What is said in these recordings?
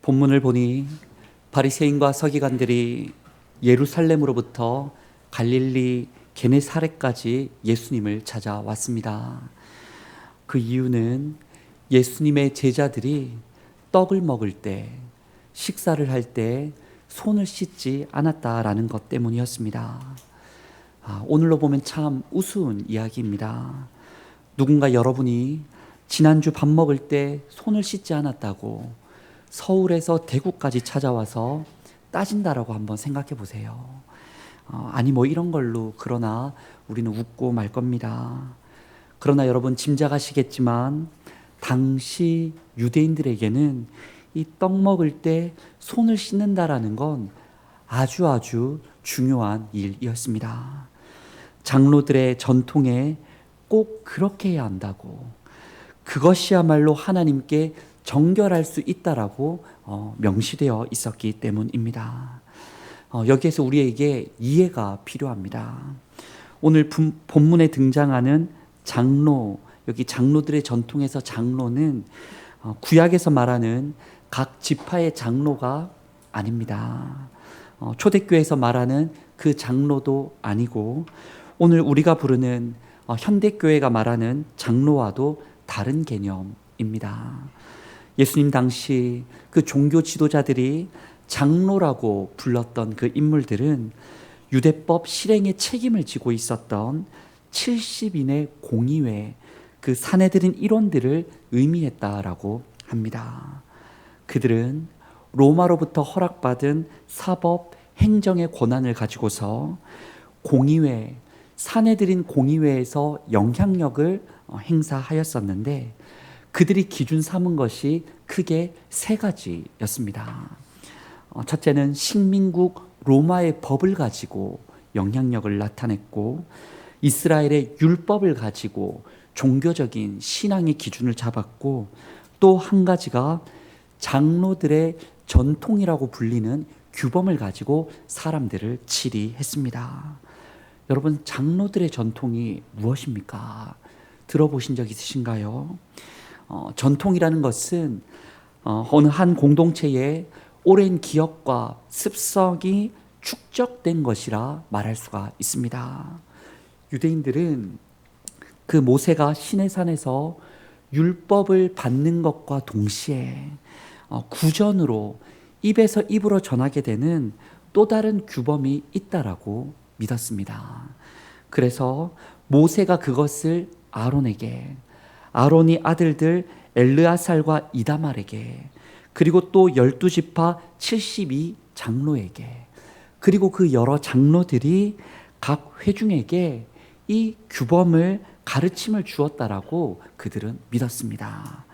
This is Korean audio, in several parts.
본문을 보니 바리새인과 서기관들이 예루살렘으로부터 갈릴리 게네사렛까지 예수님을 찾아왔습니다. 그 이유는 예수님의 제자들이 떡을 먹을 때, 식사를 할 때 손을 씻지 않았다라는 것 때문이었습니다. 오늘로 보면 참 우스운 이야기입니다. 누군가 여러분이 지난주 밥 먹을 때 손을 씻지 않았다고 서울에서 대구까지 찾아와서 따진다라고 한번 생각해 보세요. 아니 뭐 이런 걸로 그러나 우리는 웃고 말 겁니다. 그러나 여러분 짐작하시겠지만 당시 유대인들에게는 이 떡 먹을 때 손을 씻는다라는 건 아주 중요한 일이었습니다. 장로들의 전통에 꼭 그렇게 해야 한다고, 그것이야말로 하나님께 정결할 수 있다라고 명시되어 있었기 때문입니다. 여기에서 우리에게 이해가 필요합니다. 오늘 본문에 등장하는 장로, 여기 장로들의 전통에서 장로는 구약에서 말하는 각 지파의 장로가 아닙니다. 초대교회에서 말하는 그 장로도 아니고 오늘 우리가 부르는 현대교회가 말하는 장로와도 다른 개념입니다. 예수님 당시 그 종교 지도자들이 장로라고 불렀던 그 인물들은 유대법 실행의 책임을 지고 있었던 70인의 공의회, 그 사내들인 일원들을 의미했다라고 합니다. 그들은 로마로부터 허락받은 사법 행정의 권한을 가지고서 공의회, 사내들인 공의회에서 영향력을 행사하였었는데 그들이 기준 삼은 것이 크게 세 가지였습니다. 첫째는 식민국 로마의 법을 가지고 영향력을 나타냈고, 이스라엘의 율법을 가지고 종교적인 신앙의 기준을 잡았고, 또 한 가지가 장로들의 전통이라고 불리는 규범을 가지고 사람들을 치리했습니다. 여러분, 장로들의 전통이 무엇입니까? 들어보신 적 있으신가요? 전통이라는 것은 어느 한 공동체의 오랜 기억과 습성이 축적된 것이라 말할 수가 있습니다. 유대인들은 그 모세가 시내산에서 율법을 받는 것과 동시에 구전으로 입에서 입으로 전하게 되는 또 다른 규범이 있다라고 믿었습니다. 그래서 모세가 그것을 아론에게, 아론이 아들들 엘르아살과 이다말에게, 그리고 또 12지파 72 장로에게, 그리고 그 여러 장로들이 각 회중에게 이 규범을 가르침을 주었다라고 그들은 믿었습니다.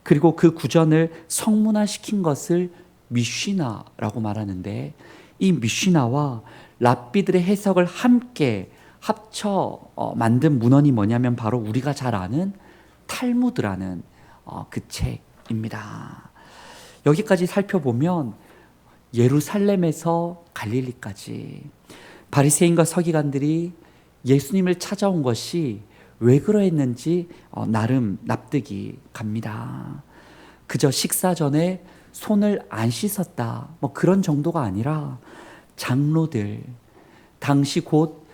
그리고 그 구전을 성문화시킨 것을 미쉬나라고 말하는데, 이 미쉬나와 랍비들의 해석을 함께 합쳐 만든 문헌이 뭐냐면 바로 우리가 잘 아는 탈무드라는 그 책입니다. 여기까지 살펴보면 예루살렘에서 갈릴리까지 바리새인과 서기관들이 예수님을 찾아온 것이 왜 그러했는지 나름 납득이 갑니다. 그저 식사 전에 손을 안 씻었다, 뭐 그런 정도가 아니라 장로들, 당시 곧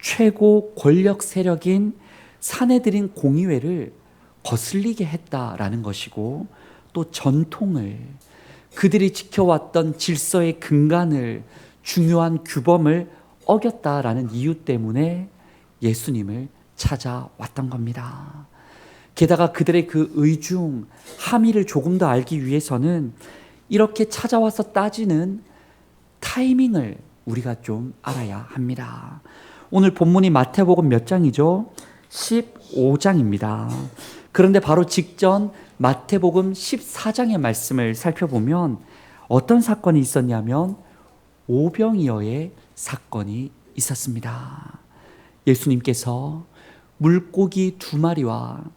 최고 권력 세력인 사내들인 공의회를 거슬리게 했다라는 것이고, 또 전통을, 그들이 지켜왔던 질서의 근간을, 중요한 규범을 어겼다라는 이유 때문에 예수님을 찾아왔던 겁니다. 게다가 그들의 그 의중, 함의를 조금 더 알기 위해서는 이렇게 찾아와서 따지는 타이밍을 우리가 좀 알아야 합니다. 오늘 본문이 마태복음 몇 장이죠? 15장입니다. 그런데 바로 직전 마태복음 14장의 말씀을 살펴보면 어떤 사건이 있었냐면 오병이어의 사건이 있었습니다. 예수님께서 물고기 2마리와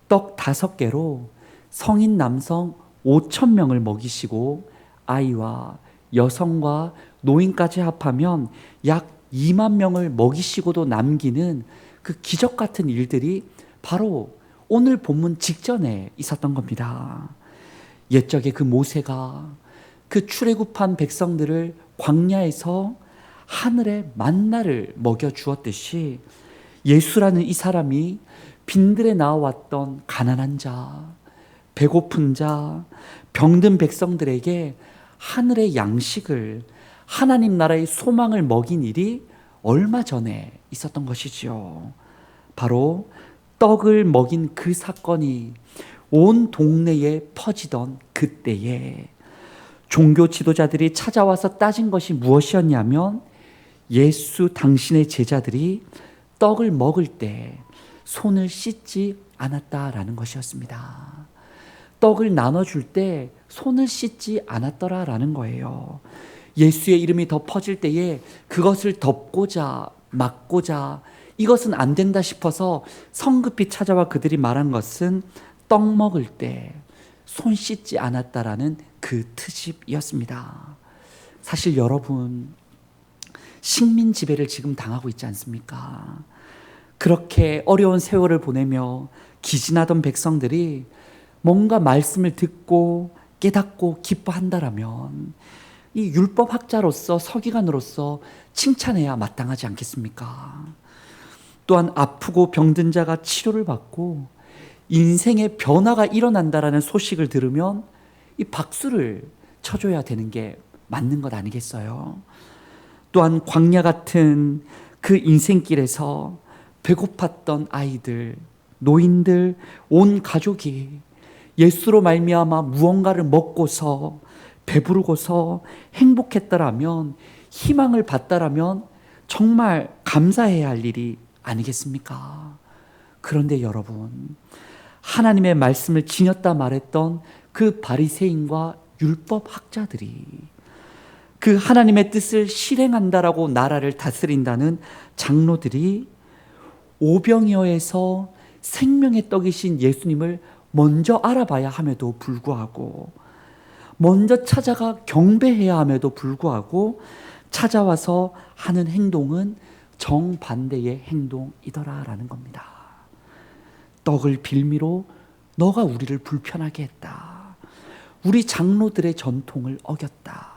떡 5개로 성인 남성 5,000명을 먹이시고 아이와 여성과 노인까지 합하면 약 2만 명을 먹이시고도 남기는 그 기적 같은 일들이 바로 오늘 본문 직전에 있었던 겁니다. 옛적에 그 모세가 그 출애굽한 백성들을 광야에서 하늘의 만나를 먹여 주었듯이 예수라는 이 사람이 빈들에 나와왔던 가난한 자, 배고픈 자, 병든 백성들에게 하늘의 양식을, 하나님 나라의 소망을 먹인 일이 얼마 전에 있었던 것이지요. 바로 떡을 먹인 그 사건이 온 동네에 퍼지던 그때에 종교 지도자들이 찾아와서 따진 것이 무엇이었냐면, 예수 당신의 제자들이 떡을 먹을 때 손을 씻지 않았다라는 것이었습니다. 떡을 나눠줄 때 손을 씻지 않았더라라는 거예요. 예수의 이름이 더 퍼질 때에 그것을 덮고자 막고자 이것은 안 된다 싶어서 성급히 찾아와 그들이 말한 것은 떡 먹을 때 손 씻지 않았다라는 그 트집이었습니다. 사실 여러분, 식민 지배를 지금 당하고 있지 않습니까? 그렇게 어려운 세월을 보내며 기진하던 백성들이 뭔가 말씀을 듣고 깨닫고 기뻐한다라면 이 율법학자로서, 서기관으로서 칭찬해야 마땅하지 않겠습니까? 또한 아프고 병든 자가 치료를 받고 인생의 변화가 일어난다라는 소식을 들으면 이 박수를 쳐줘야 되는 게 맞는 것 아니겠어요? 또한 광야 같은 그 인생길에서 배고팠던 아이들, 노인들, 온 가족이 예수로 말미암아 무언가를 먹고서 배부르고서 행복했다라면, 희망을 받다라면 정말 감사해야 할 일이 아니겠습니까? 그런데 여러분, 하나님의 말씀을 지녔다 말했던 그 바리새인과 율법학자들이, 그 하나님의 뜻을 실행한다라고 나라를 다스린다는 장로들이 오병이어에서 생명의 떡이신 예수님을 먼저 알아봐야 함에도 불구하고, 먼저 찾아가 경배해야 함에도 불구하고 찾아와서 하는 행동은 정반대의 행동이더라라는 겁니다. 떡을 빌미로 너가 우리를 불편하게 했다. 우리 장로들의 전통을 어겼다.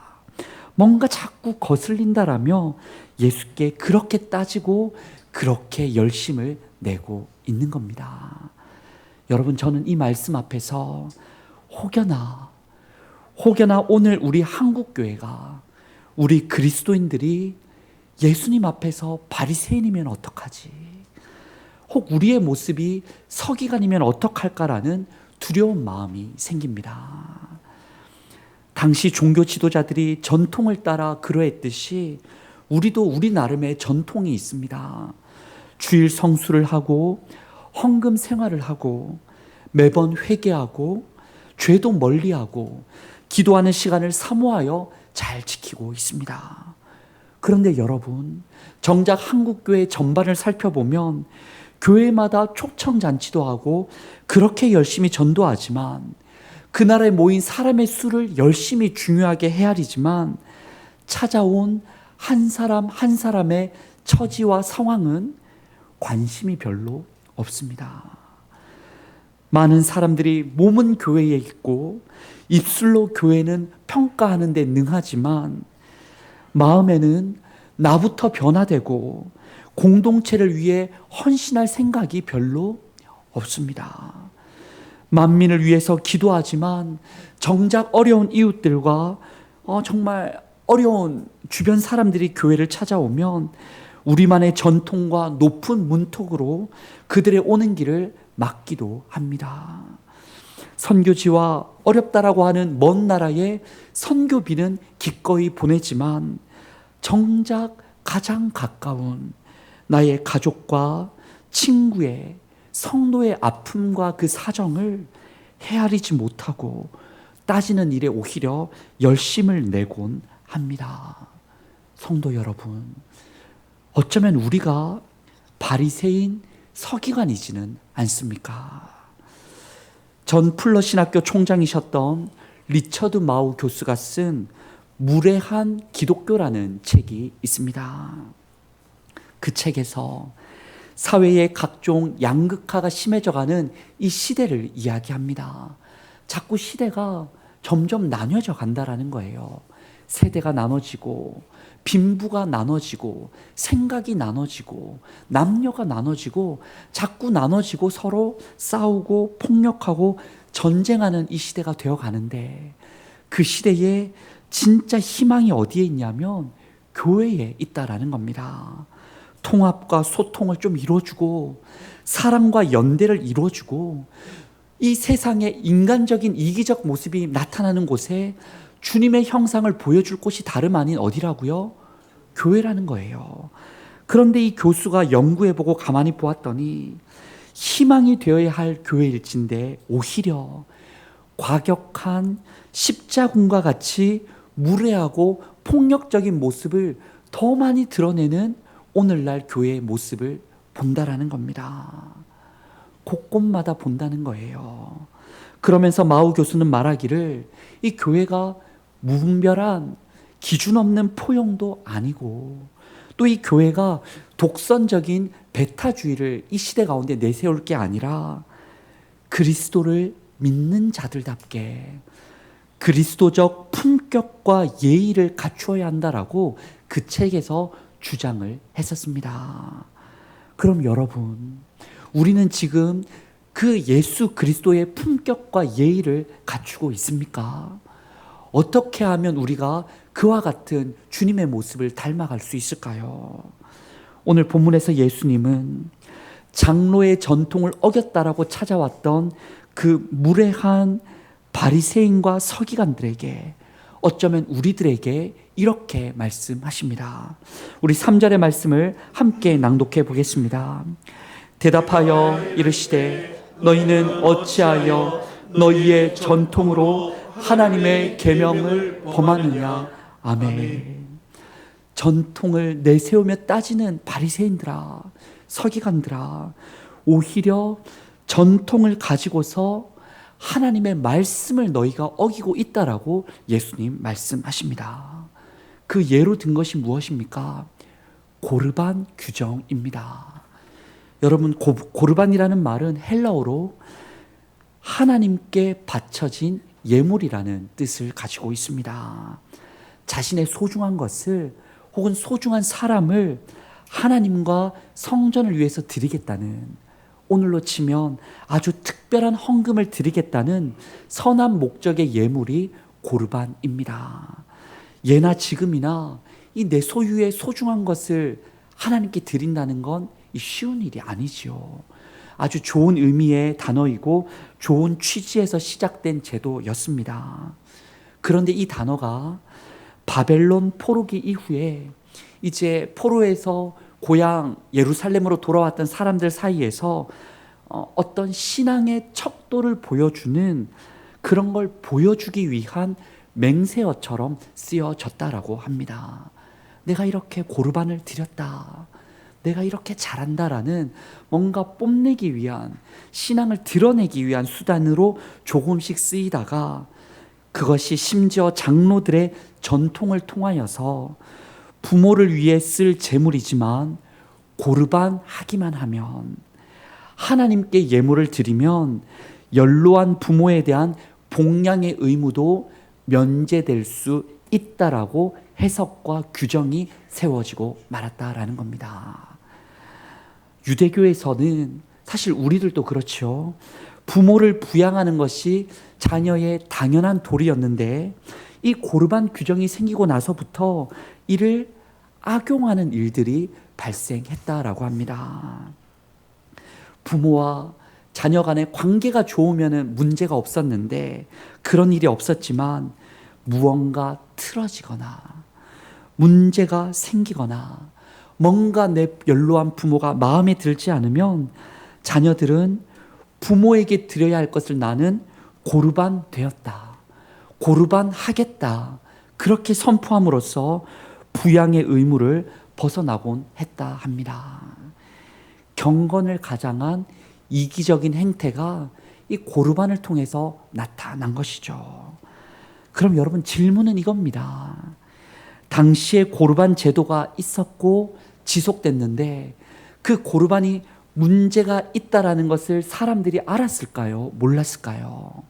뭔가 자꾸 거슬린다라며 예수께 그렇게 따지고 그렇게 열심을 내고 있는 겁니다. 여러분, 저는 이 말씀 앞에서 혹여나 오늘 우리 한국교회가, 우리 그리스도인들이 예수님 앞에서 바리새인이면 어떡하지? 혹 우리의 모습이 서기관이면 어떡할까라는 두려운 마음이 생깁니다. 당시 종교 지도자들이 전통을 따라 그러했듯이 우리도 우리 나름의 전통이 있습니다. 주일 성수를 하고 헌금 생활을 하고 매번 회개하고 죄도 멀리하고 기도하는 시간을 사모하여 잘 지키고 있습니다. 그런데 여러분, 정작 한국교회 전반을 살펴보면 교회마다 초청잔치도 하고 그렇게 열심히 전도하지만, 그 나라에 모인 사람의 수를 열심히 중요하게 헤아리지만 찾아온 한 사람 한 사람의 처지와 상황은 관심이 별로 없습니다. 많은 사람들이 몸은 교회에 있고 입술로 교회는 평가하는 데 능하지만 마음에는 나부터 변화되고 공동체를 위해 헌신할 생각이 별로 없습니다. 만민을 위해서 기도하지만 정작 어려운 이웃들과 정말 어려운 주변 사람들이 교회를 찾아오면 우리만의 전통과 높은 문턱으로 그들의 오는 길을 막기도 합니다. 선교지와 어렵다라고 하는 먼 나라에 선교비는 기꺼이 보내지만 정작 가장 가까운 나의 가족과 친구의, 성도의 아픔과 그 사정을 헤아리지 못하고 따지는 일에 오히려 열심을 내곤 합니다. 성도 여러분, 어쩌면 우리가 바리새인 서기관이지는 않습니까? 전 풀러 신학교 총장이셨던 리처드 마우 교수가 쓴 무례한 기독교라는 책이 있습니다. 그 책에서 사회의 각종 양극화가 심해져가는 이 시대를 이야기합니다. 자꾸 시대가 점점 나뉘어져 간다라는 거예요. 세대가 나눠지고 빈부가 나눠지고 생각이 나눠지고 남녀가 나눠지고 자꾸 나눠지고 서로 싸우고 폭력하고 전쟁하는 이 시대가 되어 가는데, 그 시대에 진짜 희망이 어디에 있냐면 교회에 있다라는 겁니다. 통합과 소통을 좀 이루어주고 사랑과 연대를 이루어주고 이 세상의 인간적인 이기적 모습이 나타나는 곳에 주님의 형상을 보여줄 곳이 다름 아닌 어디라고요? 교회라는 거예요. 그런데 이 교수가 연구해보고 가만히 보았더니 희망이 되어야 할 교회일진데 오히려 과격한 십자군과 같이 무례하고 폭력적인 모습을 더 많이 드러내는 오늘날 교회의 모습을 본다라는 겁니다. 곳곳마다 본다는 거예요. 그러면서 마우 교수는 말하기를 이 교회가 무분별한 기준 없는 포용도 아니고 또 이 교회가 독선적인 배타주의를 이 시대 가운데 내세울 게 아니라 그리스도를 믿는 자들답게 그리스도적 품격과 예의를 갖추어야 한다라고 그 책에서 주장을 했었습니다. 그럼 여러분, 우리는 지금 그 예수 그리스도의 품격과 예의를 갖추고 있습니까? 어떻게 하면 우리가 그와 같은 주님의 모습을 닮아갈 수 있을까요? 오늘 본문에서 예수님은 장로의 전통을 어겼다라고 찾아왔던 그 무례한 바리새인과 서기관들에게, 어쩌면 우리들에게 이렇게 말씀하십니다. 우리 3절의 말씀을 함께 낭독해 보겠습니다. 대답하여 이르시되 너희는 어찌하여 너희의 전통으로 하나님의 계명을 범하느냐. 아멘. 전통을 내세우며 따지는 바리새인들아, 서기관들아, 오히려 전통을 가지고서 하나님의 말씀을 너희가 어기고 있다라고 예수님 말씀하십니다. 그 예로 든 것이 무엇입니까? 고르반 규정입니다. 여러분, 고르반이라는 말은 헬라어로 하나님께 바쳐진 예물이라는 뜻을 가지고 있습니다. 자신의 소중한 것을 혹은 소중한 사람을 하나님과 성전을 위해서 드리겠다는, 오늘로 치면 아주 특별한 헌금을 드리겠다는 선한 목적의 예물이 고르반입니다. 예나 지금이나 이 내 소유의 소중한 것을 하나님께 드린다는 건 쉬운 일이 아니지요. 아주 좋은 의미의 단어이고 좋은 취지에서 시작된 제도였습니다. 그런데 이 단어가 바벨론 포로기 이후에 이제 포로에서 고향 예루살렘으로 돌아왔던 사람들 사이에서 어떤 신앙의 척도를 보여주는 그런 걸 보여주기 위한 맹세어처럼 쓰여졌다라고 합니다. 내가 이렇게 고르반을 드렸다, 내가 이렇게 잘한다라는 뭔가 뽐내기 위한, 신앙을 드러내기 위한 수단으로 조금씩 쓰이다가 그것이 심지어 장로들의 전통을 통하여서 부모를 위해 쓸 제물이지만 고르반 하기만 하면, 하나님께 예물을 드리면 연로한 부모에 대한 복양의 의무도 면제될 수 있다라고 해석과 규정이 세워지고 말았다라는 겁니다. 유대교에서는 사실 우리들도 그렇죠. 부모를 부양하는 것이 자녀의 당연한 도리였는데 이 고르반 규정이 생기고 나서부터 이를 악용하는 일들이 발생했다라고 합니다. 부모와 자녀 간의 관계가 좋으면 문제가 없었는데 그런 일이 없었지만 무언가 틀어지거나 문제가 생기거나 뭔가 내 연로한 부모가 마음에 들지 않으면 자녀들은 부모에게 드려야 할 것을 나는 고르반 되었다, 고르반 하겠다, 그렇게 선포함으로써 부양의 의무를 벗어나곤 했다 합니다. 경건을 가장한 이기적인 행태가 이 고르반을 통해서 나타난 것이죠. 그럼 여러분, 질문은 이겁니다. 당시에 고르반 제도가 있었고 지속됐는데 그 고르반이 문제가 있다라는 것을 사람들이 알았을까요? 몰랐을까요?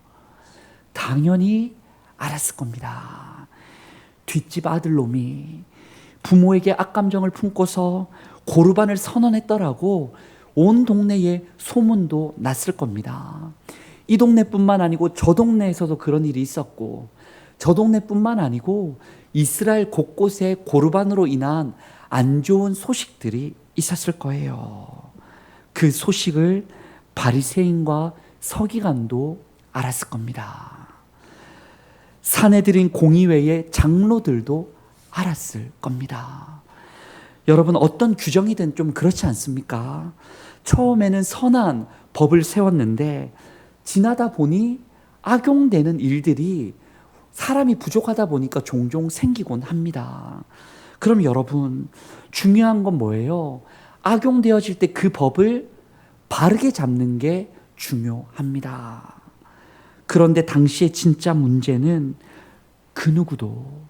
당연히 알았을 겁니다. 뒷집 아들놈이 부모에게 악감정을 품고서 고르반을 선언했더라고 온 동네에 소문도 났을 겁니다. 이 동네뿐만 아니고 저 동네에서도 그런 일이 있었고, 저 동네뿐만 아니고 이스라엘 곳곳에 고르반으로 인한 안 좋은 소식들이 있었을 거예요. 그 소식을 바리새인과 서기관도 알았을 겁니다. 사내들인 공의회의 장로들도 알았을 겁니다. 여러분, 어떤 규정이든 좀 그렇지 않습니까? 처음에는 선한 법을 세웠는데 지나다 보니 악용되는 일들이 사람이 부족하다 보니까 종종 생기곤 합니다. 그럼 여러분, 중요한 건 뭐예요? 악용되어질 때 그 법을 바르게 잡는 게 중요합니다. 그런데 당시의 진짜 문제는 그 누구도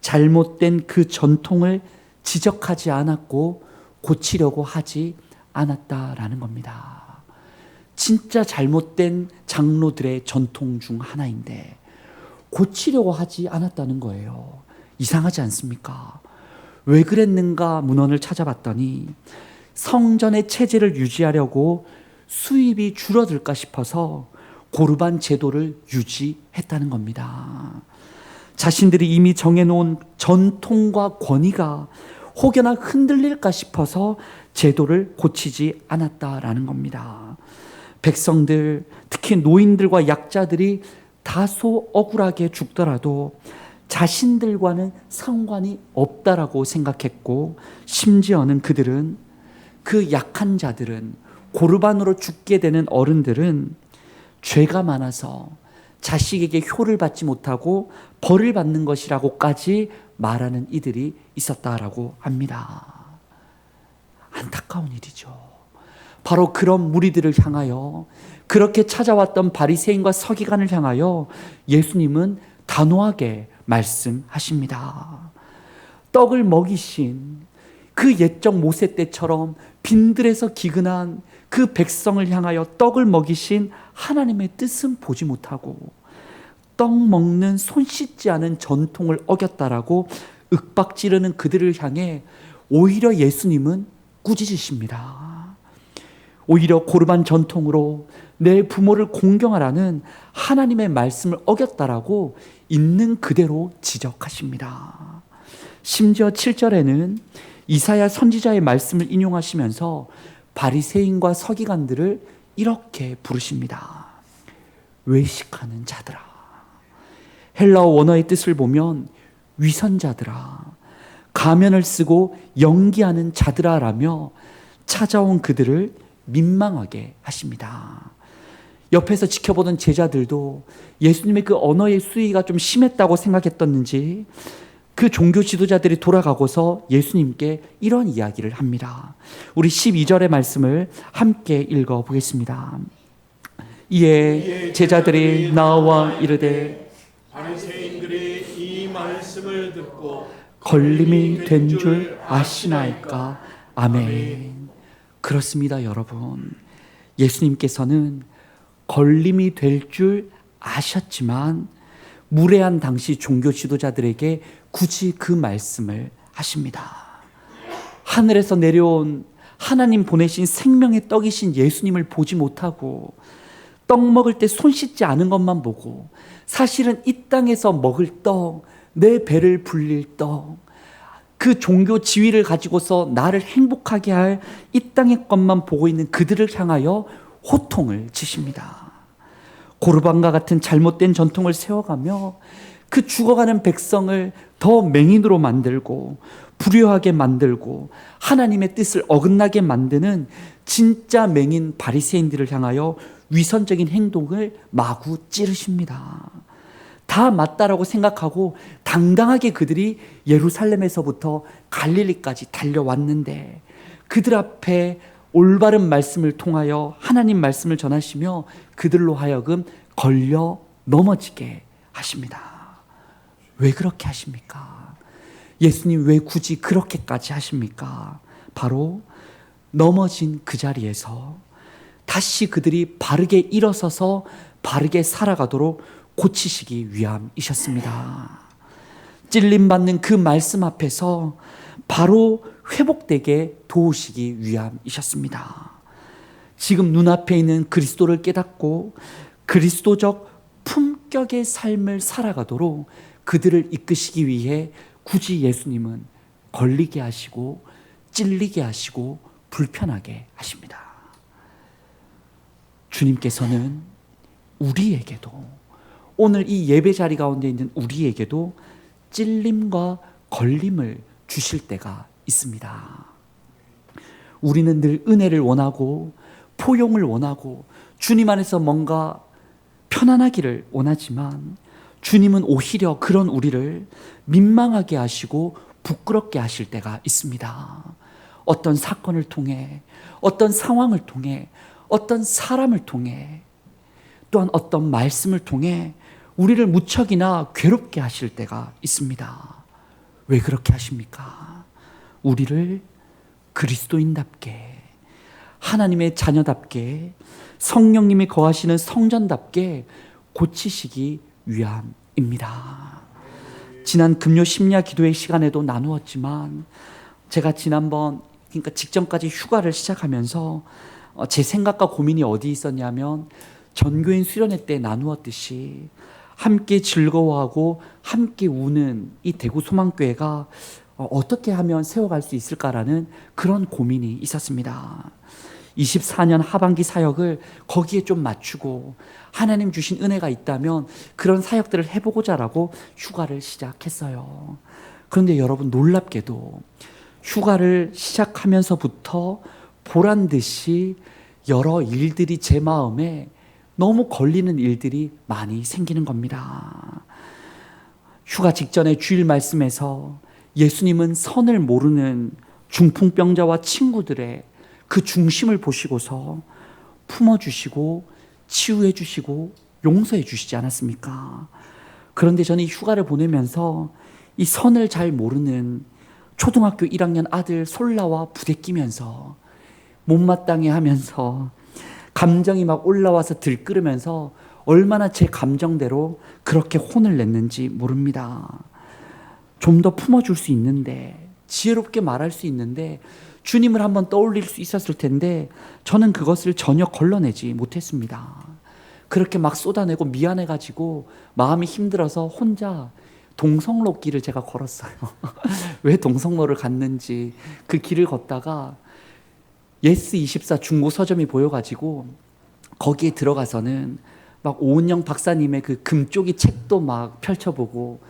잘못된 그 전통을 지적하지 않았고 고치려고 하지 않았다라는 겁니다. 진짜 잘못된 장로들의 전통 중 하나인데 고치려고 하지 않았다는 거예요. 이상하지 않습니까? 왜 그랬는가 문헌을 찾아봤더니 성전의 체제를 유지하려고 수입이 줄어들까 싶어서 고르반 제도를 유지했다는 겁니다. 자신들이 이미 정해놓은 전통과 권위가 혹여나 흔들릴까 싶어서 제도를 고치지 않았다라는 겁니다. 백성들, 특히 노인들과 약자들이 다소 억울하게 죽더라도 자신들과는 상관이 없다라고 생각했고, 심지어는 그들은, 그 약한 자들은, 고르반으로 죽게 되는 어른들은 죄가 많아서 자식에게 효를 받지 못하고 벌을 받는 것이라고까지 말하는 이들이 있었다라고 합니다. 안타까운 일이죠. 바로 그런 무리들을 향하여, 그렇게 찾아왔던 바리새인과 서기관을 향하여 예수님은 단호하게 말씀하십니다. 떡을 먹이신 그 옛적 모세 때처럼 빈들에서 기근한 그 백성을 향하여 떡을 먹이신 하나님의 뜻은 보지 못하고 떡 먹는 손 씻지 않은 전통을 어겼다라고 윽박지르는 그들을 향해 오히려 예수님은 꾸짖으십니다. 오히려 고르반 전통으로 내 부모를 공경하라는 하나님의 말씀을 어겼다라고 있는 그대로 지적하십니다. 심지어 7절에는 이사야 선지자의 말씀을 인용하시면서 바리새인과 서기관들을 이렇게 부르십니다. 외식하는 자들아. 헬라어 원어의 뜻을 보면 위선자들아, 가면을 쓰고 연기하는 자들아라며 찾아온 그들을 민망하게 하십니다. 옆에서 지켜보던 제자들도 예수님의 그 언어의 수위가 좀 심했다고 생각했었는지 그 종교 지도자들이 돌아가고서 예수님께 이런 이야기를 합니다. 우리 12절의 말씀을 함께 읽어보겠습니다. 이에 제자들이 나와 이르되 바리새인들이 이 말씀을 듣고 걸림이 된 줄 아시나이까. 아멘. 그렇습니다, 여러분. 예수님께서는 걸림이 될 줄 아셨지만 무례한 당시 종교 지도자들에게 굳이 그 말씀을 하십니다. 하늘에서 내려온 하나님 보내신 생명의 떡이신 예수님을 보지 못하고 떡 먹을 때 손 씻지 않은 것만 보고, 사실은 이 땅에서 먹을 떡, 내 배를 불릴 떡, 그 종교 지위를 가지고서 나를 행복하게 할 이 땅의 것만 보고 있는 그들을 향하여 호통을 치십니다. 고르반과 같은 잘못된 전통을 세워가며 그 죽어가는 백성을 더 맹인으로 만들고 불효하게 만들고 하나님의 뜻을 어긋나게 만드는 진짜 맹인 바리새인들을 향하여 위선적인 행동을 마구 찌르십니다. 다 맞다라고 생각하고 당당하게 그들이 예루살렘에서부터 갈릴리까지 달려왔는데 그들 앞에 올바른 말씀을 통하여 하나님 말씀을 전하시며 그들로 하여금 걸려 넘어지게 하십니다. 왜 그렇게 하십니까? 예수님 왜 굳이 그렇게까지 하십니까? 바로 넘어진 그 자리에서 다시 그들이 바르게 일어서서 바르게 살아가도록 고치시기 위함이셨습니다. 찔림받는 그 말씀 앞에서 바로 회복되게 도우시기 위함이셨습니다. 지금 눈앞에 있는 그리스도를 깨닫고 그리스도적 품격의 삶을 살아가도록 그들을 이끄시기 위해 굳이 예수님은 걸리게 하시고 찔리게 하시고 불편하게 하십니다. 주님께서는 우리에게도, 오늘 이 예배 자리 가운데 있는 우리에게도 찔림과 걸림을 주실 때가 있습니다. 우리는 늘 은혜를 원하고 포용을 원하고 주님 안에서 뭔가 편안하기를 원하지만 주님은 오히려 그런 우리를 민망하게 하시고 부끄럽게 하실 때가 있습니다. 어떤 사건을 통해, 어떤 상황을 통해, 어떤 사람을 통해, 또한 어떤 말씀을 통해 우리를 무척이나 괴롭게 하실 때가 있습니다. 왜 그렇게 하십니까? 우리를 그리스도인답게, 하나님의 자녀답게, 성령님이 거하시는 성전답게 고치시기 위함입니다. 지난 금요 심야 기도의 시간에도 나누었지만 제가 지난번, 그러니까 직전까지 휴가를 시작하면서 제 생각과 고민이 어디 있었냐면 전교인 수련회 때 나누었듯이 함께 즐거워하고 함께 우는 이 대구 소망교회가 어떻게 하면 세워갈 수 있을까라는 그런 고민이 있었습니다. 24년 하반기 사역을 거기에 좀 맞추고 하나님 주신 은혜가 있다면 그런 사역들을 해보고자라고 휴가를 시작했어요. 그런데 여러분, 놀랍게도 휴가를 시작하면서부터 보란 듯이 여러 일들이 제 마음에 너무 걸리는 일들이 많이 생기는 겁니다. 휴가 직전에 주일 말씀에서 예수님은 선을 모르는 중풍병자와 친구들의 그 중심을 보시고서 품어주시고 치유해주시고 용서해주시지 않았습니까? 그런데 저는 이 휴가를 보내면서 이 선을 잘 모르는 초등학교 1학년 아들 솔라와 부대끼면서 못마땅해 하면서 감정이 막 올라와서 들끓으면서 얼마나 제 감정대로 그렇게 혼을 냈는지 모릅니다. 좀 더 품어줄 수 있는데, 지혜롭게 말할 수 있는데, 주님을 한번 떠올릴 수 있었을 텐데 저는 그것을 전혀 걸러내지 못했습니다. 그렇게 막 쏟아내고 미안해가지고 마음이 힘들어서 혼자 동성로 길을 제가 걸었어요. 왜 동성로를 갔는지 그 길을 걷다가 예스24 중고 서점이 보여가지고 거기에 들어가서는 막 오은영 박사님의 그 금쪽이 책도 막 펼쳐보고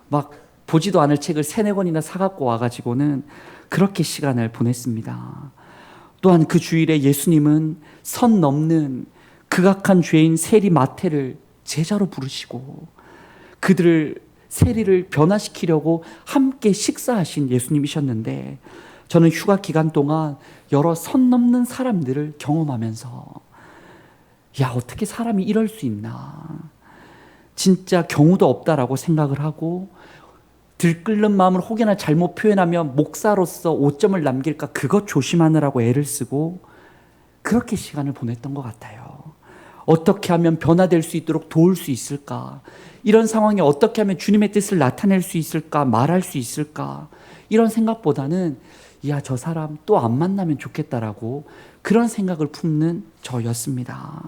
막 보지도 않을 책을 3-4권이나 사갖고 와가지고는 그렇게 시간을 보냈습니다. 또한 그 주일에 예수님은 선 넘는 극악한 죄인 세리 마태를 제자로 부르시고 그들을, 세리를 변화시키려고 함께 식사하신 예수님이셨는데 저는 휴가 기간 동안 여러 선 넘는 사람들을 경험하면서 야, 어떻게 사람이 이럴 수 있나, 진짜 경우도 없다라고 생각을 하고 들끓는 마음을 혹여나 잘못 표현하면 목사로서 오점을 남길까 그것 조심하느라고 애를 쓰고 그렇게 시간을 보냈던 것 같아요. 어떻게 하면 변화될 수 있도록 도울 수 있을까, 이런 상황에 어떻게 하면 주님의 뜻을 나타낼 수 있을까, 말할 수 있을까, 이런 생각보다는 야, 저 사람 또 안 만나면 좋겠다라고 그런 생각을 품는 저였습니다.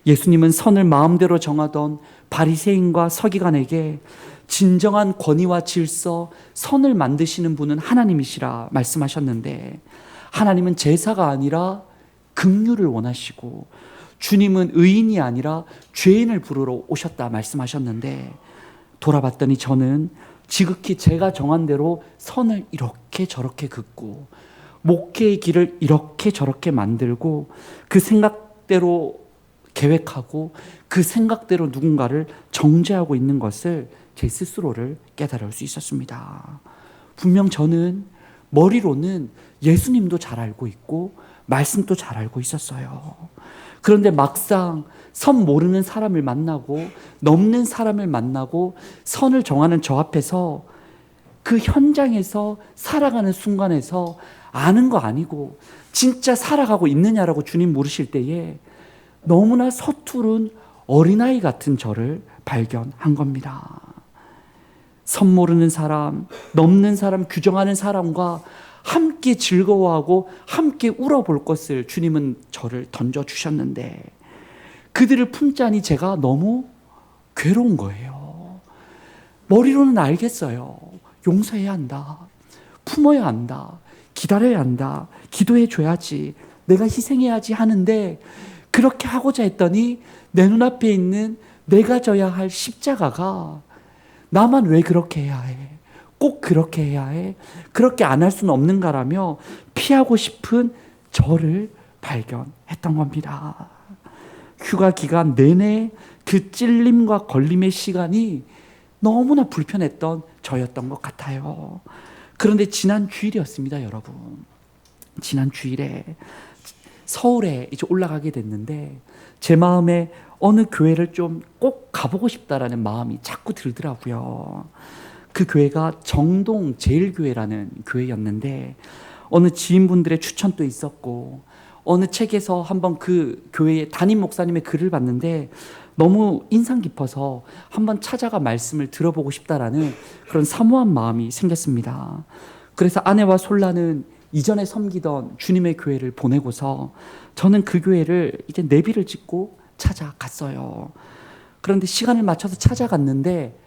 예수님은 선을 마음대로 정하던 바리새인과 서기관에게 진정한 권위와 질서, 선을 만드시는 분은 하나님이시라 말씀하셨는데 하나님은 제사가 아니라 긍휼을 원하시고 주님은 의인이 아니라 죄인을 부르러 오셨다 말씀하셨는데 돌아봤더니 저는 지극히 제가 정한 대로 선을 이렇게 저렇게 긋고 목회의 길을 이렇게 저렇게 만들고 그 생각대로 계획하고 그 생각대로 누군가를 정죄하고 있는 것을 제 스스로를 깨달을 수 있었습니다. 분명 저는 머리로는 예수님도 잘 알고 있고 말씀도 잘 알고 있었어요. 그런데 막상 선 모르는 사람을 만나고 넘는 사람을 만나고 선을 정하는 저 앞에서 그 현장에서 살아가는 순간에서 아는 거 아니고 진짜 살아가고 있느냐라고 주님 물으실 때에 너무나 서투른 어린아이 같은 저를 발견한 겁니다. 선 모르는 사람, 넘는 사람, 규정하는 사람과 함께 즐거워하고 함께 울어볼 것을 주님은 저를 던져주셨는데 그들을 품자니 제가 너무 괴로운 거예요. 머리로는 알겠어요. 용서해야 한다. 품어야 한다. 기다려야 한다. 기도해 줘야지. 내가 희생해야지 하는데 그렇게 하고자 했더니 내 눈앞에 있는 내가 져야 할 십자가가 나만 왜 그렇게 해야 해? 꼭 그렇게 해야 해? 그렇게 안 할 수는 없는가라며 피하고 싶은 저를 발견했던 겁니다. 휴가 기간 내내 그 찔림과 걸림의 시간이 너무나 불편했던 저였던 것 같아요. 그런데 지난 주일이었습니다, 여러분. 지난 주일에 서울에 이제 올라가게 됐는데 제 마음에 어느 교회를 좀 꼭 가보고 싶다라는 마음이 자꾸 들더라고요. 그 교회가 정동 제일교회라는 교회였는데 어느 지인분들의 추천도 있었고 어느 책에서 한번 그 교회의 담임 목사님의 글을 봤는데 너무 인상 깊어서 한번 찾아가 말씀을 들어보고 싶다라는 그런 사모한 마음이 생겼습니다. 그래서 아내와 솔라는 이전에 섬기던 주님의 교회를 보내고서 저는 그 교회를 이제 내비를 찍고 찾아갔어요. 그런데 시간을 맞춰서 찾아갔는데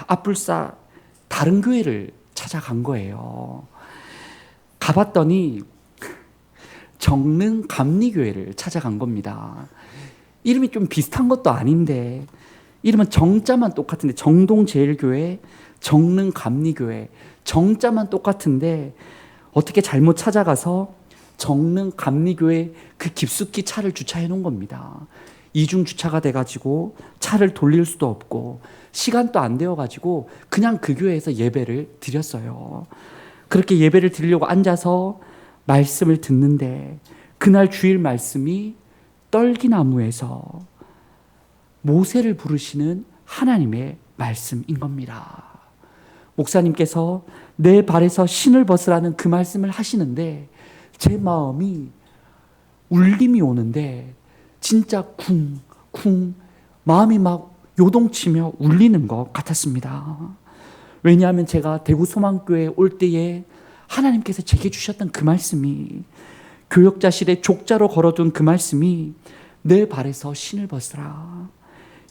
앞불싸 다른 교회를 찾아간 거예요. 가봤더니 정릉 감리교회를 찾아간 겁니다. 이름이 좀 비슷한 것도 아닌데 이름은 정자만 똑같은데 정동제일교회, 정릉 감리교회 정자만 똑같은데 어떻게 잘못 찾아가서 정릉 감리교회 그 깊숙이 차를 주차해 놓은 겁니다. 이중 주차가 돼가지고 차를 돌릴 수도 없고 시간도 안 되어가지고 그냥 그 교회에서 예배를 드렸어요. 그렇게 예배를 드리려고 앉아서 말씀을 듣는데 그날 주일 말씀이 떨기나무에서 모세를 부르시는 하나님의 말씀인 겁니다. 목사님께서 내 발에서 신을 벗으라는 그 말씀을 하시는데 제 마음이 울림이 오는데 진짜 쿵쿵 마음이 막 요동치며 울리는 것 같았습니다. 왜냐하면 제가 대구 소망교회에 올 때에 하나님께서 제게 주셨던 그 말씀이 교역자실에 족자로 걸어둔 그 말씀이 내 발에서 신을 벗으라.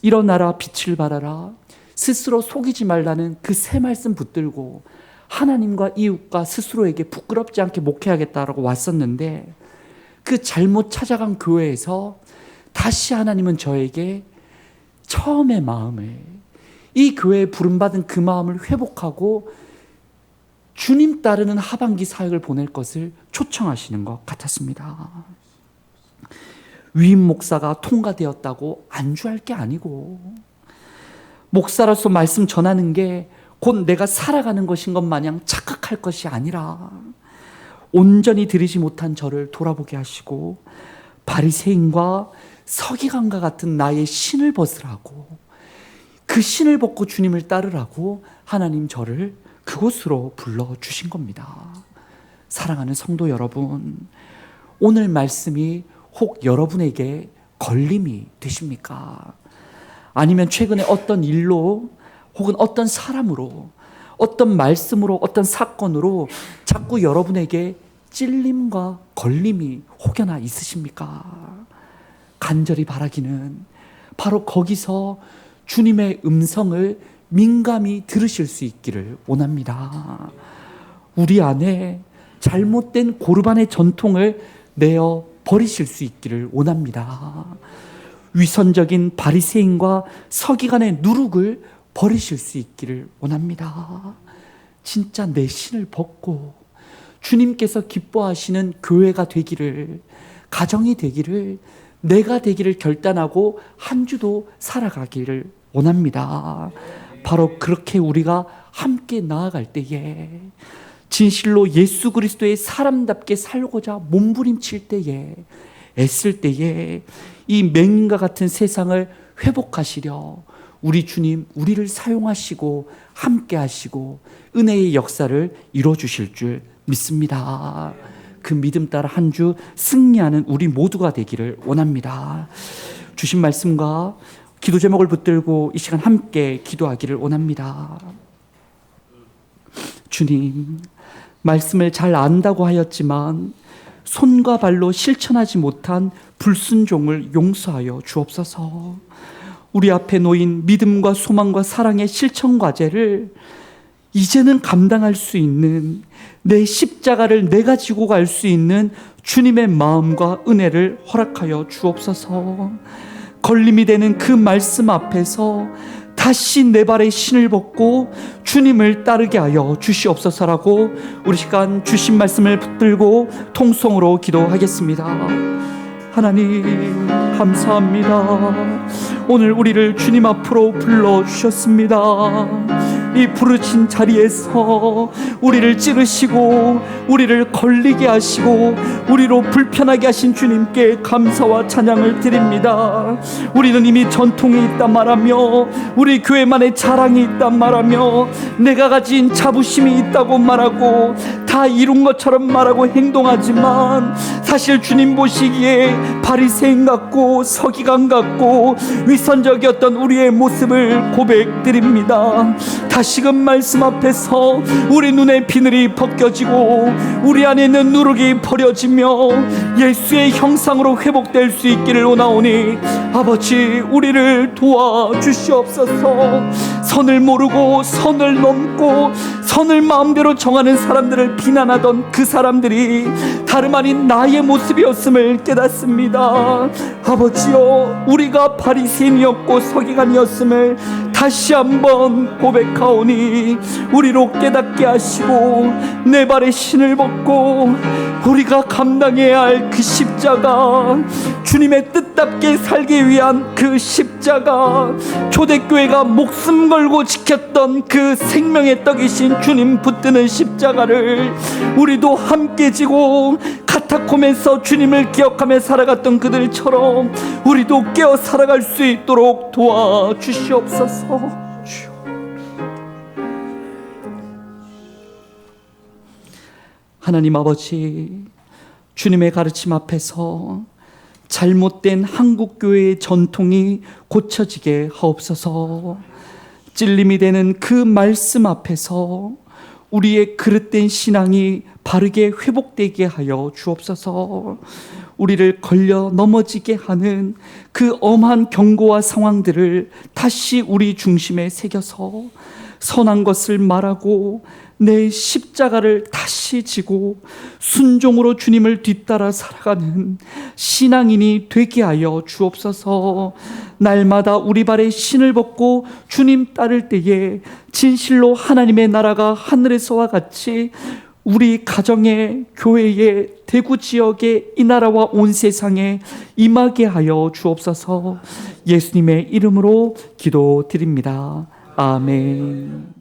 일어나라 빛을 발하라. 스스로 속이지 말라는 그 세 말씀 붙들고 하나님과 이웃과 스스로에게 부끄럽지 않게 목회하겠다라고 왔었는데 그 잘못 찾아간 교회에서 다시 하나님은 저에게 처음의 마음을 이 교회에 부름받은 그 마음을 회복하고 주님 따르는 하반기 사역을 보낼 것을 초청하시는 것 같았습니다. 위임 목사가 통과되었다고 안주할 게 아니고 목사로서 말씀 전하는 게 곧 내가 살아가는 것인 것 마냥 착각할 것이 아니라 온전히 드리지 못한 저를 돌아보게 하시고 바리새인과 서기관과 같은 나의 신을 벗으라고 그 신을 벗고 주님을 따르라고 하나님 저를 그곳으로 불러주신 겁니다. 사랑하는 성도 여러분, 오늘 말씀이 혹 여러분에게 걸림이 되십니까? 아니면 최근에 어떤 일로 혹은 어떤 사람으로 어떤 말씀으로 어떤 사건으로 자꾸 여러분에게 찔림과 걸림이 혹여나 있으십니까? 간절히 바라기는 바로 거기서 주님의 음성을 민감히 들으실 수 있기를 원합니다. 우리 안에 잘못된 고르반의 전통을 내어 버리실 수 있기를 원합니다. 위선적인 바리새인과 서기관의 누룩을 버리실 수 있기를 원합니다. 진짜 내 신을 벗고 주님께서 기뻐하시는 교회가 되기를, 가정이 되기를, 내가 되기를 결단하고 한 주도 살아가기를 원합니다. 바로 그렇게 우리가 함께 나아갈 때에 진실로 예수 그리스도의 사람답게 살고자 몸부림칠 때에 애쓸 때에 이 맹인과 같은 세상을 회복하시려 우리 주님 우리를 사용하시고 함께 하시고 은혜의 역사를 이루어주실 줄 믿습니다. 그 믿음 따라 한 주 승리하는 우리 모두가 되기를 원합니다. 주신 말씀과 기도 제목을 붙들고 이 시간 함께 기도하기를 원합니다. 주님, 말씀을 잘 안다고 하였지만 손과 발로 실천하지 못한 불순종을 용서하여 주옵소서. 우리 앞에 놓인 믿음과 소망과 사랑의 실천 과제를 이제는 감당할 수 있는, 내 십자가를 내가 지고 갈 수 있는 주님의 마음과 은혜를 허락하여 주옵소서. 걸림이 되는 그 말씀 앞에서 다시 내 발에 신을 벗고 주님을 따르게 하여 주시옵소서라고 우리 시간 주신 말씀을 붙들고 통성으로 기도하겠습니다. 하나님 감사합니다. 오늘 우리를 주님 앞으로 불러주셨습니다. 이 부르신 자리에서 우리를 찌르시고 우리를 걸리게 하시고 우리로 불편하게 하신 주님께 감사와 찬양을 드립니다. 우리는 이미 전통이 있다 말하며 우리 교회만의 자랑이 있다 말하며 내가 가진 자부심이 있다고 말하고 다 이룬 것처럼 말하고 행동하지만 사실 주님 보시기에 바리새인 같고 서기관 같고 위선적이었던 우리의 모습을 고백드립니다. 다시금 말씀 앞에서 우리 눈의 비늘이 벗겨지고 우리 안에 있는 누룩이 버려지며 예수의 형상으로 회복될 수 있기를 원하오니 아버지 우리를 도와주시옵소서. 선을 모르고 선을 넘고 선을 마음대로 정하는 사람들을 비난하던 그 사람들이 다름 아닌 나의 모습이었음을 깨닫습니다. 아버지여, 우리가 바리새인이었고 서기관이었음을 다시 한번 고백하오니 우리로 깨닫게 하시고 내 발에 신을 벗고 우리가 감당해야 할 그 십자가, 주님의 뜻답게 살기 위한 그 십자가, 초대교회가 목숨 걸고 지켰던 그 생명의 떡이신 주님 붙드는 십자가를 우리도 함께 지고 카타콤에서 주님을 기억하며 살아갔던 그들처럼 우리도 깨어 살아갈 수 있도록 도와주시옵소서. 하나님 아버지, 주님의 가르침 앞에서 잘못된 한국교회의 전통이 고쳐지게 하옵소서. 찔림이 되는 그 말씀 앞에서 우리의 그릇된 신앙이 바르게 회복되게 하여 주옵소서. 우리를 걸려 넘어지게 하는 그 엄한 경고와 상황들을 다시 우리 중심에 새겨서 선한 것을 말하고 내 십자가를 다시 지고 순종으로 주님을 뒤따라 살아가는 신앙인이 되게 하여 주옵소서. 날마다 우리 발에 신을 벗고 주님 따를 때에 진실로 하나님의 나라가 하늘에서와 같이 우리 가정에, 교회에, 대구 지역에, 이 나라와 온 세상에 임하게 하여 주옵소서. 예수님의 이름으로 기도드립니다. 아멘.